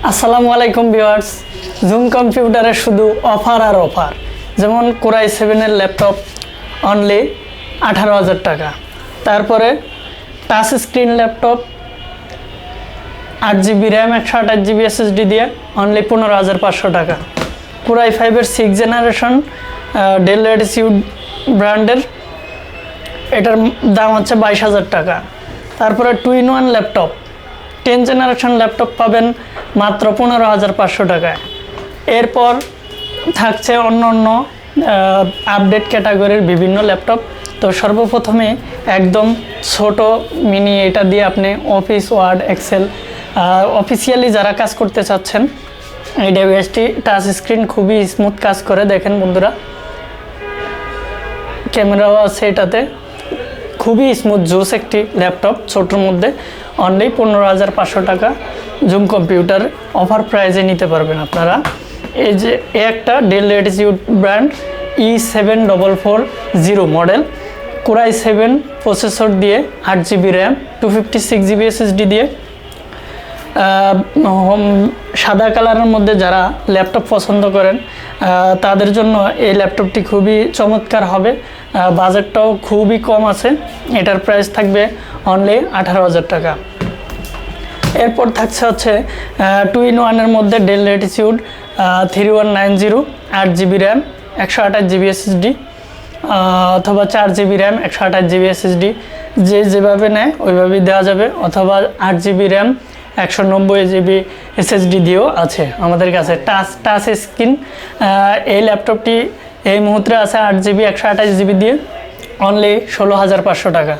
আসসালামু আলাইকুম viewers. Zoom কম্পিউটারে শুধু অফার আর অফার। যেমন কোরাই 7 এর ল্যাপটপ অনলি 18,000 টাকা। তারপরে touch screen laptop 8GB RAM 128GB SSD দিয়ে অনলি 15,500 টাকা। কোরাই 5 এর 6th জেনারেশন ডেল ল্যাটিটিউড ব্র্যান্ডের এটার দাম হচ্ছে 22,000 টাকা। তারপরে 2-in-1 laptop 10th generation laptop পাবেন মাত্র 15,500 টাকায়। এরপর থাকছে অন্য অন্য আপডেট ক্যাটাগরির বিভিন্ন ল্যাপটপ। তো সর্বপ্রথমে একদম ছোট মিনি এটা দিয়ে আপনি অফিস ওয়ার্ড এক্সেল অফিসিয়ালি যারা কাজ করতে চাচ্ছেন এই ডিভাইসটি টাচ স্ক্রিন খুবই স্মুথ কাজ করে। দেখেন বন্ধুরা, ক্যামেরাও আছে এটাতে, খুবই স্মুথ জোস একটি ল্যাপটপ ছোটোর মধ্যে অনলি 15,500 টাকা জুম কম্পিউটার অফার প্রাইজে নিতে পারবেন আপনারা। এই যে একটা del Latitude brand E7440 model core i 7 processor দিয়ে 8GB র্যাম 256GB SSD দিয়ে সাদা কালারের মধ্যে যারা ল্যাপটপ পছন্দ করেন তাদের জন্য এই ল্যাপটপটি খুবই চমৎকার হবে। বাজেটটাও খুবই কম আছে, এটার প্রাইস থাকবে অনলি 18,000 টাকা। এরপর থাকছে হচ্ছে 2-in-1 মধ্যে del Latitude 3190 8GB RAM 128GB SSD অথবা 4GB র্যাম 128GB SSD যে যেভাবে নেয় ওইভাবেই দেওয়া যাবে, অথবা 8GB র্যাম 190GB SSD দিয়েও আছে আমাদের কাছে। টাচ স্ক্রিন এই ল্যাপটপটি এই মুহূর্তে আছে 8GB 128GB দিয়ে অনলি 16,500 টাকা।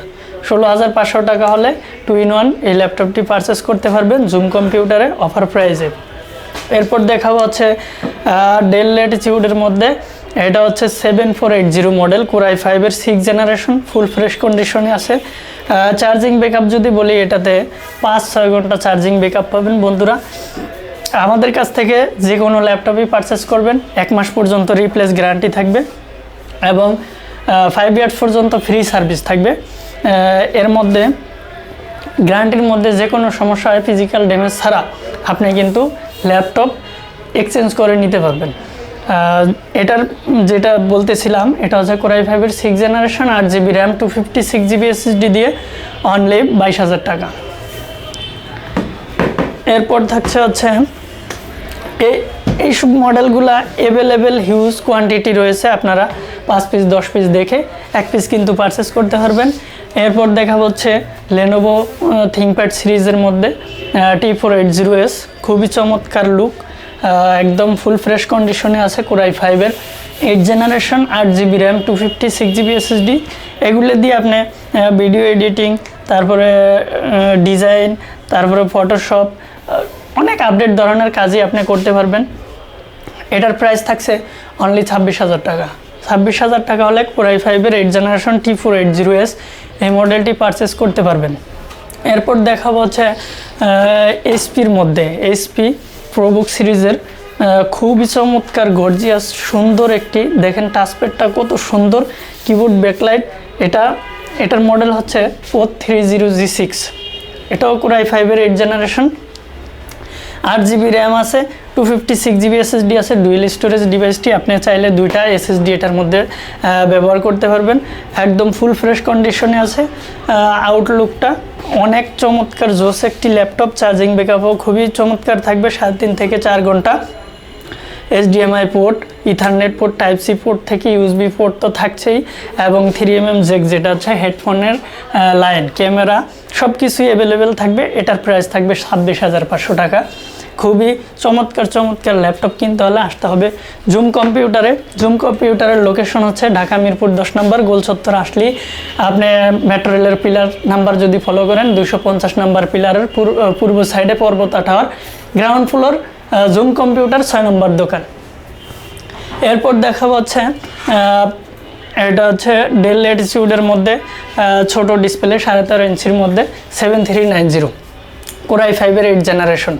16,500 টাকা হলে 2-in-1 এই ল্যাপটপটি পারচেস করতে পারবেন জুম কম্পিউটারে অফার প্রাইজে। এরপর দেখাবো হচ্ছে ডেল ল্যাটিটিউডের মধ্যে এটা হচ্ছে 7480 মডেল কোরাই 5 এর 6th জেনারেশন ফুল ফ্রেশ কন্ডিশনে আছে। চার্জিং ব্যাকআপ যদি বলি এটাতে 5-6 ঘন্টা চার্জিং ব্যাকআপ পাবেন বন্ধুরা। আমাদের কাছ থেকে যে কোনো ল্যাপটপই পারচেস করবেন 1 মাস পর্যন্ত রিপ্লেস গ্যারান্টি থাকবে এবং 5 ইয়ার্স পর্যন্ত ফ্রি সার্ভিস থাকবে। এর মধ্যে গ্যারান্টির মধ্যে যে কোনো সমস্যা হয় ফিজিক্যাল ড্যামেজ ছাড়া আপনি কিন্তু ল্যাপটপ এক্সচেঞ্জ করে নিতে পারবেন। এটার যেটা বলতেছিলাম এটা হচ্ছে কোরাই 5 এর 6th generation 8GB RAM 256GB SSD দিয়ে অনলি 22,000 টাকা। এরপর থাকছে হচ্ছে এইসব মডেলগুলা অ্যাভেলেবেল হিউজ কোয়ান্টিটি রয়েছে, আপনারা 5 পিস 10 পিস দেখে 1 পিস কিন্তু পারচেস করতে পারবেন। এরপর দেখা হচ্ছে লেনোভো থিংকপ্যাড সিরিজের মধ্যে T480S খুবই চমৎকার লুক, একদম ফুল ফ্রেশ কন্ডিশনে আছে কোরাই 5 এর 8th generation 8GB RAM 256GB SSD। এগুলো দিয়ে আপনি ভিডিও এডিটিং, তারপরে ডিজাইন, তারপরে ফটোশপ অনেক আপডেট ধরনের কাজই আপনি করতে পারবেন। এটার প্রাইস থাকছে অনলি 26,000 টাকা। 26,000 টাকা হলে কোরাই 5 এর 8th জেনারেশন T480S এই মডেলটি পারচেস করতে পারবেন। এরপর দেখাবো হচ্ছে এইচপির মধ্যে এইচপি প্রোবুক সিরিজের খুবই চমৎকার গর্জিয়াস সুন্দর একটি, দেখেন টাচপ্যাডটা কত সুন্দর, কিবোর্ড ব্যাকলাইট। এটার মডেল হচ্ছে 430G6। এটাও কোরাই 5 এর 8th জেনারেশন 8GB র্যাম আছে 256GB SSD আছে। ডুয়েল স্টোরেজ ডিভাইসটি আপনি চাইলে 2টা SSD এটার মধ্যে ব্যবহার করতে পারবেন। একদম ফুল ফ্রেশ কন্ডিশনে আছে। আউটলুকটা অনেক চমৎকার জোস একটি ল্যাপটপ। চার্জিং ব্যাকআপও খুবই চমৎকার থাকবে 3.5 থেকে 4 ঘন্টা। HDMI port, ethernet port, type C port থেকে USB পোর্ট তো থাকছেই এবং 3mm জ্যাক যেটা হচ্ছে হেডফোনের লাইন, ক্যামেরা সব কিছুই অ্যাভেলেবেল থাকবে। এটার প্রাইস থাকবে 26,500 টাকা। খুবই চমৎকার ল্যাপটপ কিনতে হলে আসতে হবে জুম কম্পিউটারে। জুম কম্পিউটারের লোকেশন হচ্ছে ঢাকা মিরপুর 10 নম্বর গোল চত্বর আসলেই আপনি মেট্রো রেলের পিলার নাম্বার যদি ফলো করেন 250 নম্বর পিলারের পূর্ব সাইডে Parbata tower, ground floor, zoom computer 6 number দোকান। এরপর দেখা হচ্ছে এটা হচ্ছে ডেল ল্যাটিটিউডের মধ্যে ছোট ডিসপ্লে 13.5 ইঞ্চির মধ্যে 7390 কোরাই 5 এর 8th জেনারেশন।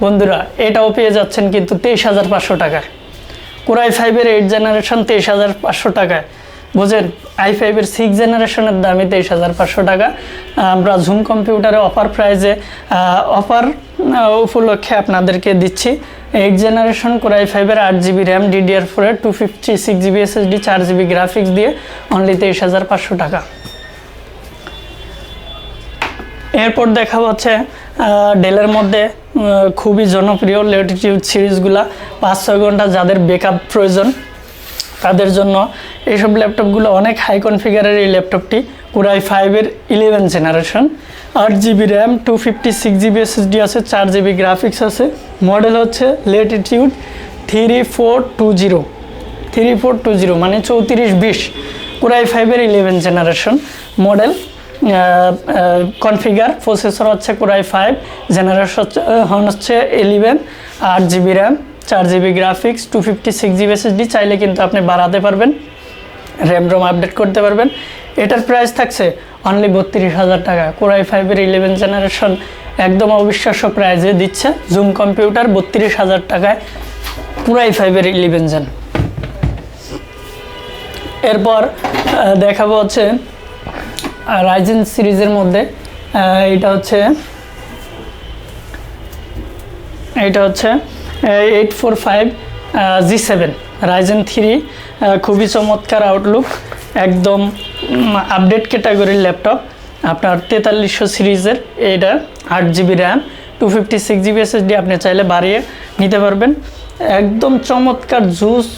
বন্ধুরা এটাও পেয়ে যাচ্ছেন কিন্তু 23,500 টাকায়। কোরাই 5 এর 8th জেনারেশন 23,500 টাকায় বুঝেন, i5-এর 6 জেনারেশনের দামই 23,500 টাকা। আমরা জুম কম্পিউটারে অফার প্রাইজে অফার উপলক্ষে আপনাদেরকে দিচ্ছি 8 জেনারেশন Core i5-এর 8GB র্যাম, DDR4-এর 256GB SSD, 4GB গ্রাফিক্স দিয়ে অনলি 23,500 টাকা। এরপর দেখা হচ্ছে ডেলের মধ্যে খুবই জনপ্রিয় ল্যাটিটিউড সিরিজগুলা 5-6 ঘন্টা যাদের ব্যাকআপ প্রয়োজন তাদের জন্য এইসব ল্যাপটপগুলো অনেক হাই কনফিগারের। এই ল্যাপটপটি Core i5-এর 11 generation, 8GB RAM, 256GB SSD আছে, 4GB গ্রাফিক্স আছে। মডেল হচ্ছে ল্যাটিটিউড 3420 মানে 3420। Core i5-এর 11 generation model. Configure processor হচ্ছে Core i5, জেনারেশন হচ্ছে 11, 8GB RAM, 4GB graphics, 256GB SSD। চাইলে কিন্তু আপনি বাড়াতে পারবেন, র্যাম রোম আপডেট করতে পারবেন। এটার প্রাইস থাকছে অনলি 32,000 টাকা। Core i5-এর 11 জেনারেশন একদম অবিশ্বাস্য প্রাইজে দিচ্ছে জুম কম্পিউটার 32,000 টাকায় Core i5-এর 11 জেন। এরপর দেখাবো হচ্ছে রাইজেন সিরিজের মধ্যে এটা হচ্ছে 845 G7 রাইজেন 3, খুবই চমৎকার আউটলুক, একদম আপডেট ক্যাটাগরির ল্যাপটপ। আপনার 4300 সিরিজের, এটা 8GB র্যাম, 256GB SSD, আপনি চাইলে বাড়িয়ে নিতে পারবেন। একদম চমৎকার জুস,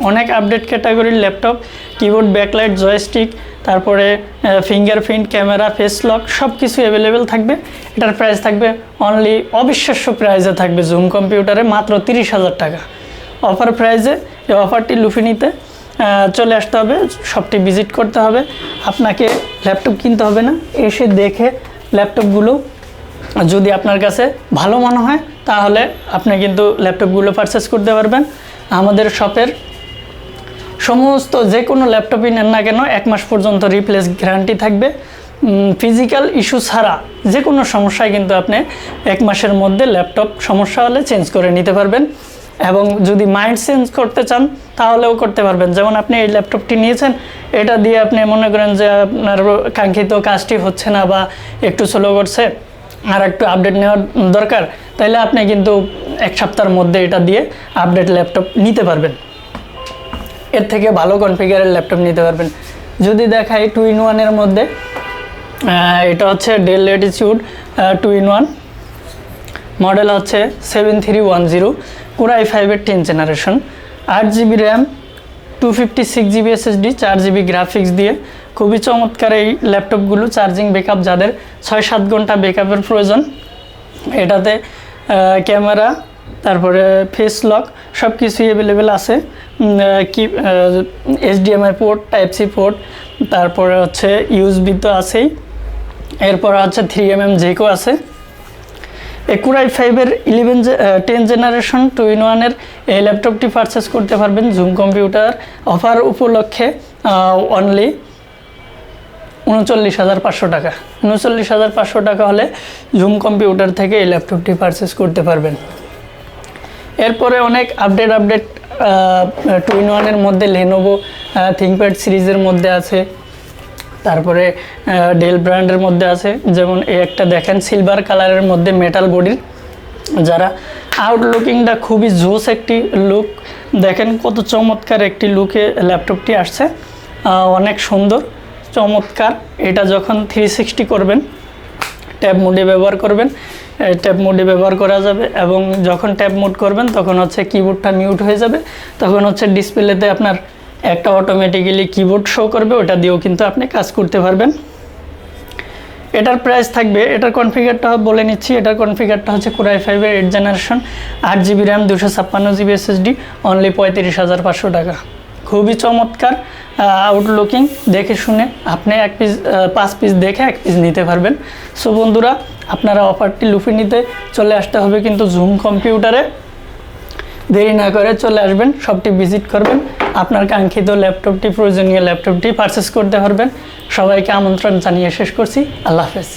অনেক আপডেট ক্যাটাগরির ল্যাপটপ। কিবোর্ড, ব্যাকলাইট, জয়স্টিক, তারপরে ফিঙ্গারপ্রিন্ট, ক্যামেরা, ফেস লক সব কিছু অ্যাভেলেবেল থাকবে। এটার প্রাইস থাকবে অনলি অবিশ্বাস্য প্রাইসে থাকবে জুম কম্পিউটারে মাত্র 30,000 টাকা অফার প্রাইসে। এই অফারটি লুফে নিতে চলে আসতে হবে, শপটি ভিজিট করতে হবে। আপনাকে ল্যাপটপ কিনতে হবে না, এসে দেখে ল্যাপটপগুলো যদি আপনার কাছে ভালো মনে হয় তাহলে আপনি কিন্তু ল্যাপটপগুলো পারচেস করতে পারবেন। আমাদের শপের সমস্ত যে কোনো ল্যাপটপই নেন না কেন 1 মাস পর্যন্ত রিপ্লেস গ্যারান্টি থাকবে। ফিজিক্যাল ইস্যু ছাড়া যে কোনো সমস্যায় কিন্তু আপনি 1 মাসের মধ্যে ল্যাপটপ সমস্যা হলে চেঞ্জ করে নিতে পারবেন। এবং যদি মাইন্ড চেঞ্জ করতে চান তাহলেও করতে পারবেন। যেমন আপনি এই ল্যাপটপটি নিয়েছেন, এটা দিয়ে আপনি মনে করেন যে আপনার কাঙ্ক্ষিত কাজটি হচ্ছে না বা একটু স্লো করছে, আর একটু আপডেট নেওয়ার দরকার, তাহলে আপনি কিন্তু 1 সপ্তাহের মধ্যে এটা দিয়ে আপডেট ল্যাপটপ নিতে পারবেন, এর থেকে ভালো কনফিগারের ল্যাপটপ নিতে পারবেন। যদি দেখাই 2-in-1-এর মধ্যে, এটা হচ্ছে ডেল ল্যাটিটিউড 2-in-1, মডেল হচ্ছে 7310, Core i5-এর 10 generation, 8GB RAM, 256GB SSD, 4GB graphics দিয়ে খুবই চমৎকার এই ল্যাপটপগুলো। চার্জিং ব্যাকআপ যাদের 6-7 ঘন্টা ব্যাকআপের প্রয়োজন, এটাতে ক্যামেরা, তারপরে ফেস লক সব কিছুই অ্যাভেলেবেল আছে। HDMI পোর্ট, Type-C পোর্ট, তারপরে হচ্ছে USB তো আছেই, এরপর হচ্ছে 3mm জ্যাকও আছে। এই Core i5-এর 10 জেনারেশন 2-in-1-এর এই ল্যাপটপটি পারচেস করতে পারবেন জুম কম্পিউটার অফার উপলক্ষে অনলি 39,500 টাকা। 39,500 টাকা হলে জুম কম্পিউটার থেকে এই ল্যাপটপটি পারচেস করতে পারবেন। এরপরে অনেক আপডেট 2-in-1-এর মধ্যে Lenovo ThinkPad সিরিজের মধ্যে আছে, তারপরে ডেল ব্র্যান্ডের মধ্যে আছে। যেমন এই একটা দেখেন সিলভার কালারের মধ্যে মেটাল বডির, যারা আউটলুকিংটা খুবই জোস একটি লুক, দেখেন কত চমৎকার একটি লুকে ল্যাপটপটি আসছে, অনেক সুন্দর চমৎকার। এটা যখন 360 করবেন, ট্যাব মোডে ব্যবহার করবেন, ট্যাব মোডে ব্যবহার করা যাবে। এবং যখন ট্যাব মোড করবেন তখন হচ্ছে কিবোর্ডটা মিউট হয়ে যাবে, তখন হচ্ছে ডিসপ্লেতে আপনার একটা অটোমেটিক্যালি কিবোর্ড শো করবে, ওটা দিয়েও কিন্তু আপনি কাজ করতে পারবেন। এটার প্রাইস থাকবে, এটার কনফিগারটা বলে নিচ্ছি। এটার কনফিগারটা হচ্ছে Core i5-এর 8 generation, 8GB RAM, 256GB SSD, only 35,500 টাকা। খুবই চমৎকার আউটলুকিং, দেখে শুনে আপনি 5 পিস দেখে 1 পিস নিতে পারবেন। সো বন্ধুরা, আপনারা অফারটি লুফে নিতে চলে আসতে হবে কিন্তু জুম কম্পিউটারে, দেরি না করে চলে আসবেন, শপটি ভিজিট করবেন, আপনার কাঙ্ক্ষিত ল্যাপটপটি, প্রয়োজনীয় ল্যাপটপটি পারচেস করতে পারবেন। সবাইকে আমন্ত্রণ জানিয়ে শেষ করছি। আল্লাহ হাফেজ।